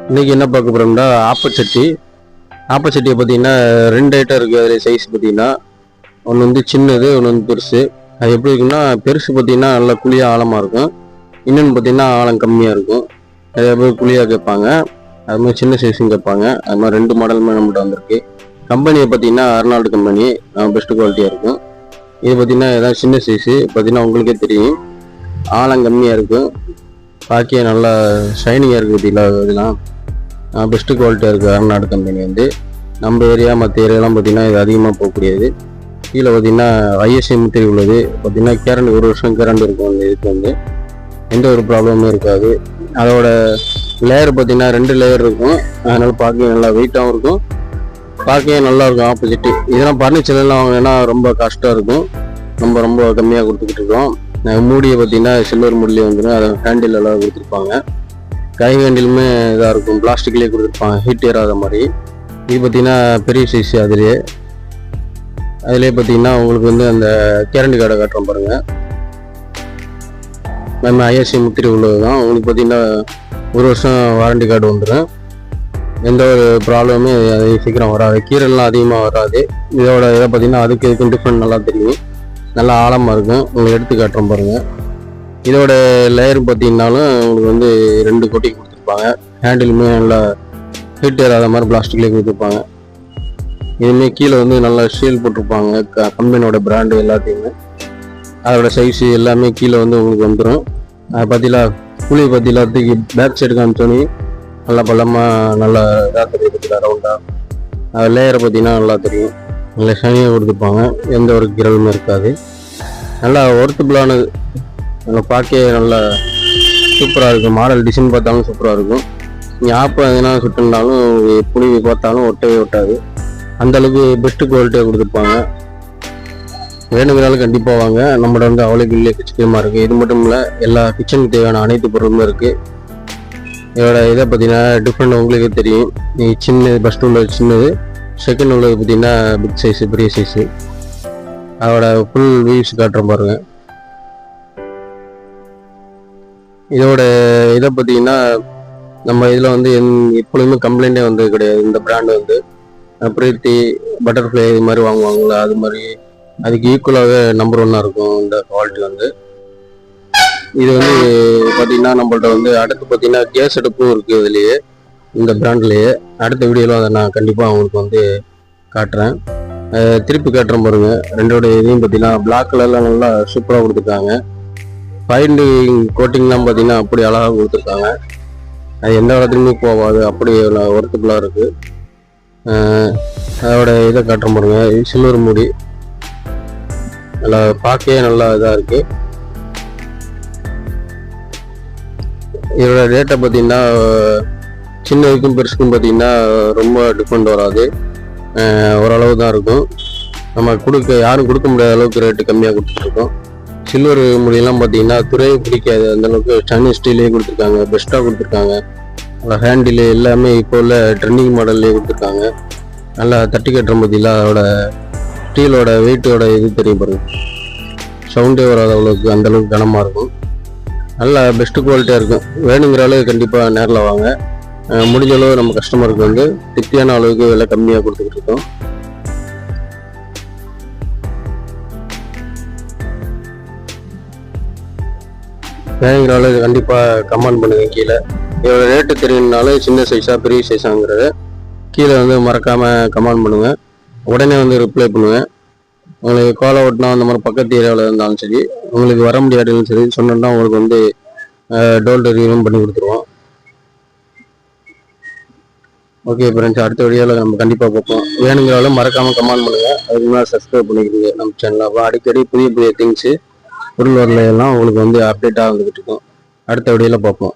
இன்றைக்கி என்ன பார்க்க போகிறோம்னா ஆப்பச்சட்டி. ஆப்பச்சட்டியை பார்த்தீங்கன்னா 2 ஐட்டம் இருக்குது. அதில் சைஸ் பார்த்தீங்கன்னா ஒன்று வந்து சின்னது, ஒன்று வந்து பெருசு. அது எப்படி இருக்குன்னா, பெருசு பார்த்தீங்கன்னா நல்லா குழியாக ஆழமாக இருக்கும். இன்னொன்று பார்த்தீங்கன்னா ஆழம் கம்மியாக இருக்கும். அதே மாதிரி குழியாக கேட்பாங்க, அது மாதிரி சின்ன சைஸும் கேட்பாங்க. அது மாதிரி 2 மாடலுமே நம்மகிட்ட வந்திருக்கு. கம்பெனியை பார்த்தீங்கன்னா அர்னால்டு கம்பெனி, பெஸ்ட் குவாலிட்டியாக இருக்கும். இது பார்த்தீங்கன்னா ஏதாவது சின்ன சைஸு பார்த்தீங்கன்னா உங்களுக்கே தெரியும், ஆழம் கம்மியாக இருக்கும். பார்க்க நல்லா ஷைனிங்காக இருக்குது பார்த்தீங்களா. இதெல்லாம் பெஸ்ட்டு குவாலிட்டியாக இருக்குது. அர்னால்டு கம்பெனி வந்து நம்ம ஏரியா மற்ற ஏரியாலாம் பார்த்திங்கன்னா இது அதிகமாக போகக்கூடியது. கீழே பார்த்திங்கன்னா ஐஎஸ்ஐ முத்திரை உள்ளது. பார்த்திங்கன்னா கேரண்ட் 1 வருஷம் கேரண்ட் இருக்கும். அந்த இதுக்கு வந்து எந்த ஒரு ப்ராப்ளமும் இருக்காது. அதோட லேயர் பார்த்திங்கன்னா 2 லேயர் இருக்கும். அதனால் பார்க்க நல்லா வெயிட்டாகவும் இருக்கும், பார்க்க நல்லாயிருக்கும். ஆப்போசிட்டு இதெல்லாம் பர்னிச்சர்லாம் வாங்கினா ரொம்ப காஸ்ட்டாக இருக்கும். நம்ம ரொம்ப கம்மியாக கொடுத்துக்கிட்டு இருக்கோம். மூடியை பார்த்திங்கன்னா சில்வர் மூடிலே வந்துடும். அதை ஹேண்டில் எல்லாம் கொடுத்துருப்பாங்க. கை ஹேண்டிலுமே இதாக இருக்கும், பிளாஸ்டிக்லேயே கொடுத்துருப்பாங்க, ஹீட் ஏறாத மாதிரி. இது பார்த்திங்கன்னா பெரிய சைஸ். அதிலே பார்த்திங்கன்னா உங்களுக்கு வந்து அந்த கேரண்டி கார்டை காட்டுறோம் பாருங்கள். நம்ம ஐஎஸ்ஐ முத்திரை உள்ளது தான். உங்களுக்கு பார்த்திங்கன்னா 1 வருஷம் வாரண்டி கார்டு வந்துடும். எந்த ஒரு ப்ராப்ளமுமே அது சீக்கிரம் வராது, கீரெல்லாம் அதிகமாக வராது. இதோட இதை பார்த்திங்கன்னா அதுக்கு இதுக்கும் டிஃப்ரெண்ட் நல்லா தெரியும், நல்லா ஆழமாக இருக்கும். உங்களுக்கு எடுத்து காட்டுறோம் பாருங்கள். இதோட லேயர் பார்த்தீங்கன்னாலும் உங்களுக்கு வந்து 2 கோட்டிங் கொடுத்துருப்பாங்க. ஹேண்டிலுமே நல்லா ஹீட் ஏறாத மாதிரி பிளாஸ்டிக்லேயே கொடுத்துருப்பாங்க. இதுமாரி கீழே வந்து நல்லா ஷீல் போட்டிருப்பாங்க, கம்பெனியோட பிராண்டு எல்லாத்தையுமே. அதோட சைஸு எல்லாமே கீழே வந்து உங்களுக்கு வந்துடும். அதை பார்த்தீங்களா, புளி பார்த்தீங்களா, தூக்கி பேக் சைடு காமிச்சோன்னே நல்லா பள்ளமாக நல்லா இதாக தெரியும் பார்த்தீங்களா, ரவுண்டாக. லேயரை பார்த்தீங்கன்னா நல்லா தெரியும், நல்லா ஷைனியாக கொடுத்துருப்பாங்க. எந்த ஒரு கிரலுமே இருக்காது. நல்லா ஒர்த்தபுளானது, நல்லா பார்க்க நல்லா சூப்பராக இருக்கும். மாடல் டிசைன் பார்த்தாலும் சூப்பராக இருக்கும். நீங்கள் ஆப்பை எதுனா சுட்டுனாலும் புளி பார்த்தாலும் ஒட்டவே ஒட்டாது. அந்தளவுக்கு பெஸ்ட்டு குவாலிட்டியாக கொடுத்துருப்பாங்க. வேணுங்கிறாலும் கண்டிப்பாக வாங்க. நம்மளோட வந்து அவைலபிள் கிச்சனமாக இருக்குது. இது மட்டும் இல்லை, எல்லா கிச்சனுக்கு தேவையான அனைத்து பொருளுமே இருக்குது. இதோட இதை பார்த்தீங்கன்னா டிஃப்ரெண்ட் உங்களுக்கு தெரியும். சின்னது ஃபஸ்ட்டு உள்ளது சின்னது, செகண்ட் உள்ளது பார்த்தீங்கன்னா பிக் சைஸு, பெரிய சைஸு. அதோட ஃபுல் வியூஸ் காட்டுறோம் பாருங்கள். இதோட இதை பார்த்தீங்கன்னா நம்ம இதில் வந்து எப்பொழுதுமே கம்ப்ளைண்ட்டே வந்தது கிடையாது. இந்த பிராண்டு வந்து பிரீத்தி, பட்டர்ஃப்ளை இது மாதிரி வாங்குவாங்களா, அது மாதிரி அதுக்கு ஈக்குவலாகவே நம்பர் 1 இருக்கும் இந்த குவாலிட்டி வந்து. இது வந்து பார்த்தீங்கன்னா நம்மள்ட்ட வந்து அடுத்து பார்த்தீங்கன்னா கேஸ் அடுப்பும் இருக்குது இதுலேயே, இந்த பிராண்ட்லேயே. அடுத்த வீடியோவில் அதை நான் கண்டிப்பாக அவங்களுக்கு வந்து காட்டுறேன். திருப்பி காட்டுறேன் பாருங்கள். 2ஓட இதையும் பார்த்தீங்கன்னா பிளாக் கலரில் நல்லா சூப்பராக கொடுத்துருக்காங்க. பைண்டிங் கோட்டிங்லாம் பார்த்தீங்கன்னா அப்படி அழகாக கொடுத்துருக்காங்க. அது எந்த இடத்துலையுமே போகாது, அப்படி ஒர்த்தபுளாக இருக்குது. அதோட இதை காட்டுற பாருங்க. சில்வர் மூடி நல்லா பார்க்கவே நல்லா இதாக இருக்குது. இதோட ரேட்டை பார்த்தீங்கன்னா சின்னதுக்கும் பெருசுக்கும் பார்த்தீங்கன்னா ரொம்ப டிஃப்ரெண்ட் வராது, ஓரளவு தான் இருக்கும். நம்ம யாரும் கொடுக்க முடியாத அளவுக்கு ரேட்டு கம்மியாக கொடுத்துட்ருக்கோம். சில்வர் முடியெல்லாம் பார்த்தீங்கன்னா துறையை பிடிக்காது, அந்தளவுக்கு ஸ்டெயின்லெஸ் ஸ்டீலே கொடுத்துருக்காங்க, பெஸ்ட்டாக கொடுத்துருக்காங்க. நல்லா ஹேண்டில் எல்லாமே இப்போ உள்ள ட்ரெண்டிங் மாடல்லே கொடுத்துருக்காங்க. நல்லா தட்டி கட்டுற பார்த்தீங்களா, அதோட ஸ்டீலோட வெயிட்டோட இது தெரியும் பாருங்க, சவுண்டே வராத அளவுக்கு அந்தளவுக்கு கனமாக இருக்கும். நல்லா பெஸ்ட்டு குவாலிட்டியாக இருக்கும். வேணுங்கிற அளவுக்கு கண்டிப்பாக நேரில் வாங்க. முடிஞ்ச அளவு நம்ம கஸ்டமருக்கு வந்து திருப்தியான அளவுக்கு விலை கம்மியாக கொடுத்துக்கிட்டு இருக்கோம். வேணுங்கிற அளவுக்கு கண்டிப்பாக கமெண்ட் பண்ணுங்கள் கீழே. இதோட ரேட்டு தெரியணுனாலும் சின்ன சைஸாக பெரிய சைஸாங்கிறத கீழே வந்து மறக்காமல் கமெண்ட் பண்ணுங்கள். உடனே வந்து ரிப்ளை பண்ணுவேன். உங்களுக்கு கால் அவுட்னா அந்த மாதிரி பக்கத்து ஏரியாவில் இருந்தாலும் சரி, உங்களுக்கு வர முடியாதுன்னு சரி சொன்னோன்னா உங்களுக்கு வந்து டோர் டெலிவரியும் பண்ணி கொடுத்துருவோம். ஓகே ஃப்ரெண்ட்ஸ், அடுத்த வீடியோவில் நம்ம கண்டிப்பாக பார்ப்போம். வேணுங்கிறாலும் மறக்காமல் கமெண்ட் பண்ணுங்கள். அதுக்கு முன்னாடி சப்ஸ்கிரைப் பண்ணிக்கிறீங்க நம்ம சேனலில். அப்போ அடிக்கடி புதிய புதிய திங்ஸு பொருள் வரல எல்லாம் உங்களுக்கு வந்து அப்டேட்டாக வந்துக்கிட்டு இருக்கோம். அடுத்த வீடியோவில் பார்ப்போம்.